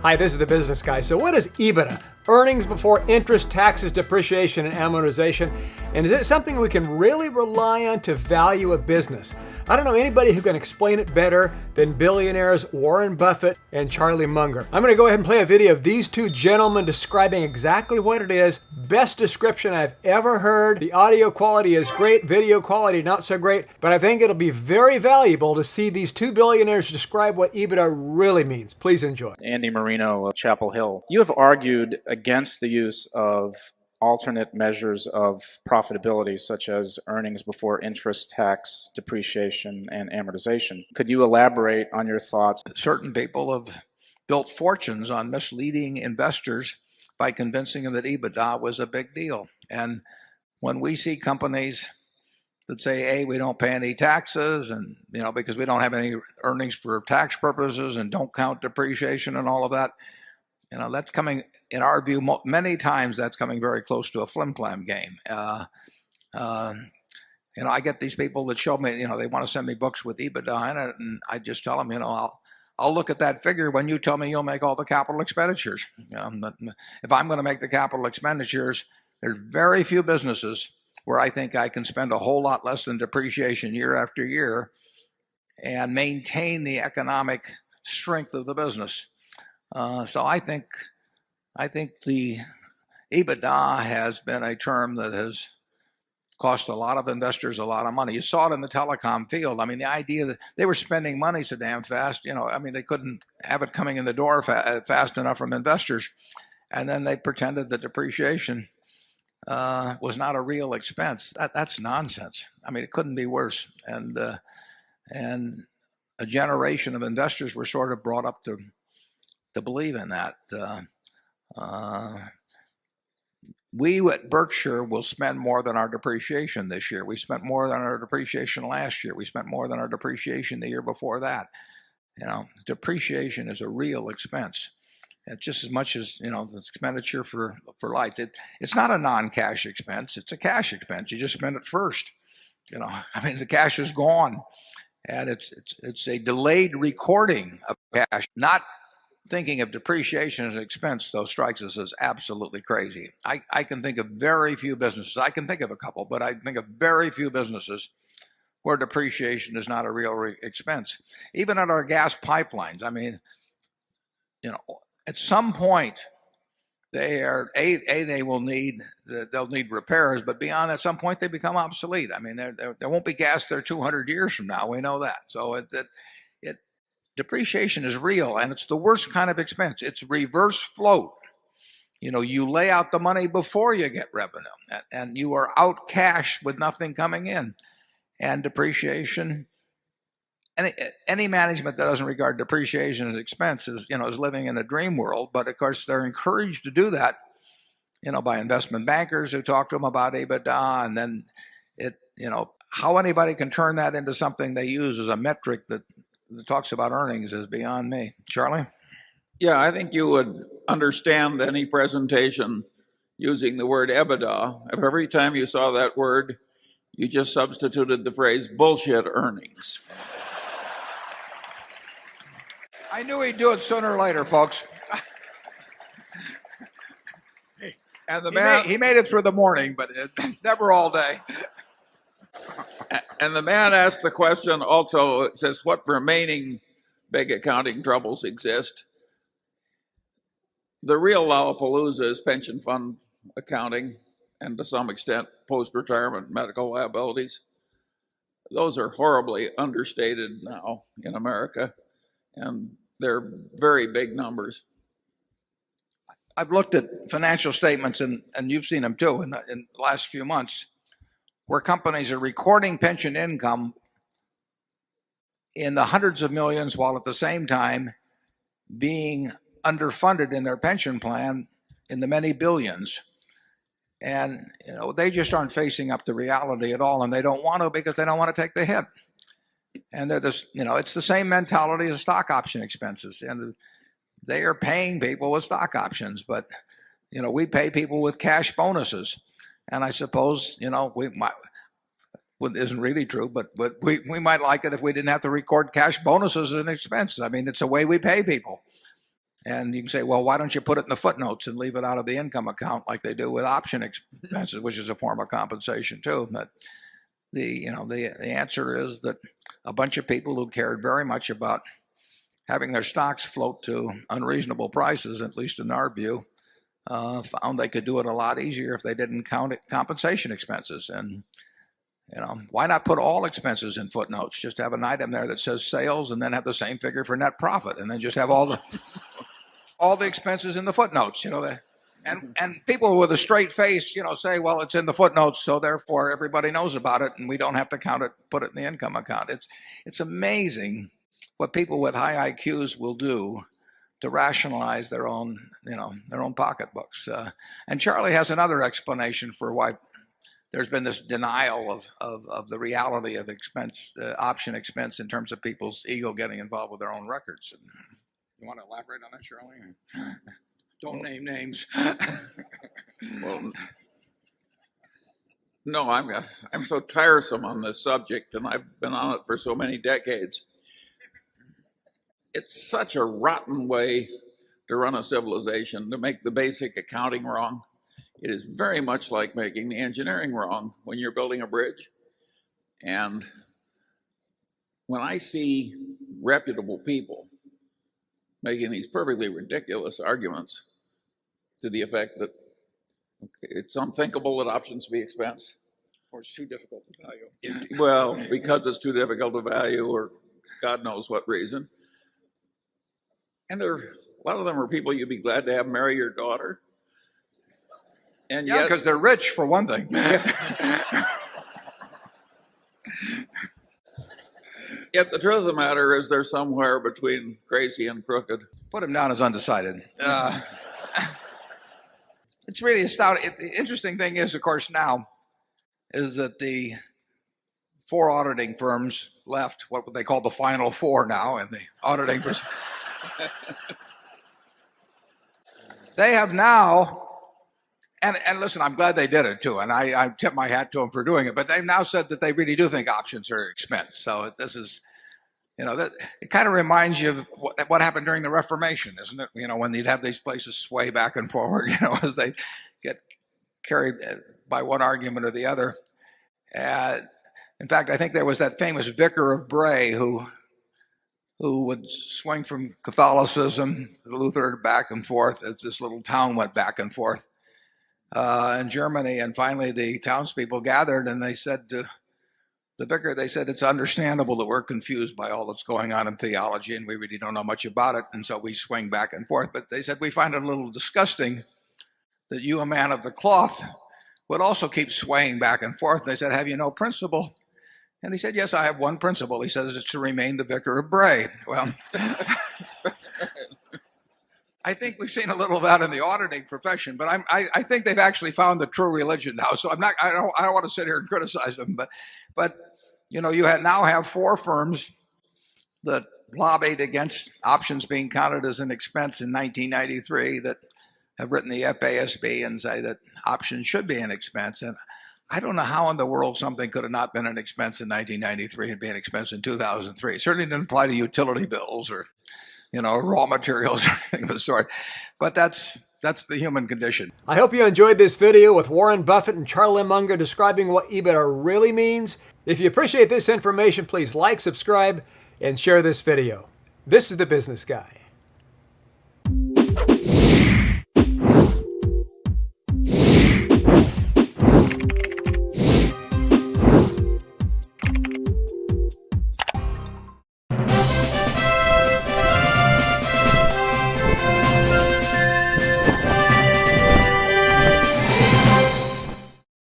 Hi, this is the Business Guy. So what is EBITDA? Earnings before interest, taxes, depreciation, and amortization. And is it something we can really rely on to value a business? I don't know anybody who can explain it better than billionaires Warren Buffett and Charlie Munger. I'm going to go ahead and play a video of these two gentlemen describing exactly what it is. Best description I've ever heard. The audio quality is great, video quality not so great, but I think it'll be very valuable to see these two billionaires describe what EBITDA really means. Please enjoy. Andy Marino of Chapel Hill. You have argued against the use of alternate measures of profitability, such as earnings before interest, tax, depreciation, and amortization. Could you elaborate on your thoughts? Certain people have built fortunes on misleading investors by convincing them that EBITDA was a big deal. And when we see companies that say, hey, we don't pay any taxes, and because we don't have any earnings for tax purposes and don't count depreciation and all of that, that's coming, in our view, many times that's coming very close to a flim-flam game. I get these people that show me, they want to send me books with EBITDA in it, and I just tell them, I'll look at that figure when you tell me you'll make all the capital expenditures. If I'm going to make the capital expenditures, there's very few businesses where I think I can spend a whole lot less than depreciation year after year and maintain the economic strength of the business. So I think the EBITDA has been a term that has cost a lot of investors a lot of money. You saw it in the telecom field. I mean, the idea that they were spending money so damn fast, they couldn't have it coming in the door fast enough from investors. And then they pretended that depreciation was not a real expense. That's nonsense. I mean, it couldn't be worse. And a generation of investors were sort of brought up to believe in that. We at Berkshire will spend more than our depreciation this year. We spent more than our depreciation last year. We spent more than our depreciation the year before that. Depreciation is a real expense. It's just as much as the expenditure for lights. It's not a non-cash expense. It's a cash expense. You just spend it first. The cash is gone, and it's a delayed recording of cash. Not thinking of depreciation as an expense, though, strikes us as absolutely crazy. I can think of very few businesses. I can think of a couple, but I think of very few businesses where depreciation is not a real expense. Even at our gas pipelines, at some point they'll need repairs, but beyond at some point they become obsolete. There won't be gas there 200 years from now. We know that. So depreciation is real, and it's the worst kind of expense. It's reverse float. You lay out the money before you get revenue, and you are out cash with nothing coming in. And depreciation, any management that doesn't regard depreciation as expense is living in a dream world. But of course, they're encouraged to do that, by investment bankers who talk to them about EBITDA, and then how anybody can turn that into something they use as a metric that talks about earnings is beyond me. Charlie? Yeah, I think you would understand any presentation using the word EBITDA if every time you saw that word, you just substituted the phrase bullshit earnings. I knew he'd do it sooner or later, folks. And the man, he made it through the morning, but never all day. And the man asked the question also, it says, what remaining big accounting troubles exist? The real Lollapalooza is pension fund accounting and to some extent post-retirement medical liabilities. Those are horribly understated now in America, and they're very big numbers. I've looked at financial statements, and you've seen them too in the last few months, where companies are recording pension income in the hundreds of millions while at the same time being underfunded in their pension plan in the many billions. And they just aren't facing up to reality at all, and they don't want to because they don't want to take the hit. And they're this, it's the same mentality as stock option expenses, and they are paying people with stock options, but we pay people with cash bonuses. And I suppose, we might, well, it isn't really true, but we might like it if we didn't have to record cash bonuses as an expense. It's the way we pay people. And you can say, well, why don't you put it in the footnotes and leave it out of the income account like they do with option expenses, which is a form of compensation too. But the answer is that a bunch of people who cared very much about having their stocks float to unreasonable prices, at least in our view, found they could do it a lot easier if they didn't count compensation expenses. And why not put all expenses in footnotes? Just have an item there that says sales, and then have the same figure for net profit, and then just have all the expenses in the footnotes. And people with a straight face, say, well, it's in the footnotes, so therefore everybody knows about it, and we don't have to count it, put it in the income account. It's amazing what people with high IQs will do to rationalize their own pocketbooks. And Charlie has another explanation for why there's been this denial of the reality of option expense in terms of people's ego getting involved with their own records. You want to elaborate on that, Charlie? Don't name names. Well, no, I'm so tiresome on this subject, and I've been on it for so many decades. It's such a rotten way to run a civilization, to make the basic accounting wrong. It is very much like making the engineering wrong when you're building a bridge. And when I see reputable people making these perfectly ridiculous arguments to the effect that it's unthinkable that options be expense, Or it's too difficult to value. well, because it's too difficult to value, or God knows what reason. And a lot of them are people you'd be glad to have marry your daughter. And Yeah, because they're rich, for one thing. Yet the truth of the matter is they're somewhere between crazy and crooked. Put him down as undecided. It's really astounding. The interesting thing is, of course, now is that the 4 auditing firms left, what they call the final 4 now, and the auditing they have now, and listen, I'm glad they did it too, and I tip my hat to them for doing it, but they've now said that they really do think options are expense. So this is, that it kind of reminds you of what happened during the Reformation, isn't it? When you'd have these places sway back and forward, as they get carried by one argument or the other. In fact, I think there was that famous vicar of Bray who would swing from Catholicism to Luther back and forth as this little town went back and forth in Germany. And finally, the townspeople gathered, and they said to the vicar, it's understandable that we're confused by all that's going on in theology, and we really don't know much about it, and so we swing back and forth. But they said, we find it a little disgusting that you, a man of the cloth, would also keep swaying back and forth. And they said, have you no principle? And he said, yes, I have one principle. He says, it's to remain the vicar of Bray. Well, I think we've seen a little of that in the auditing profession, but I think they've actually found the true religion now. So I don't want to sit here and criticize them, but you now have 4 firms that lobbied against options being counted as an expense in 1993 that have written the FASB and say that options should be an expense. And I don't know how in the world something could have not been an expense in 1993 and be an expense in 2003. It certainly didn't apply to utility bills or, raw materials or anything of the sort. But that's the human condition. I hope you enjoyed this video with Warren Buffett and Charlie Munger describing what EBITDA really means. If you appreciate this information, please like, subscribe, and share this video. This is The Business Guy.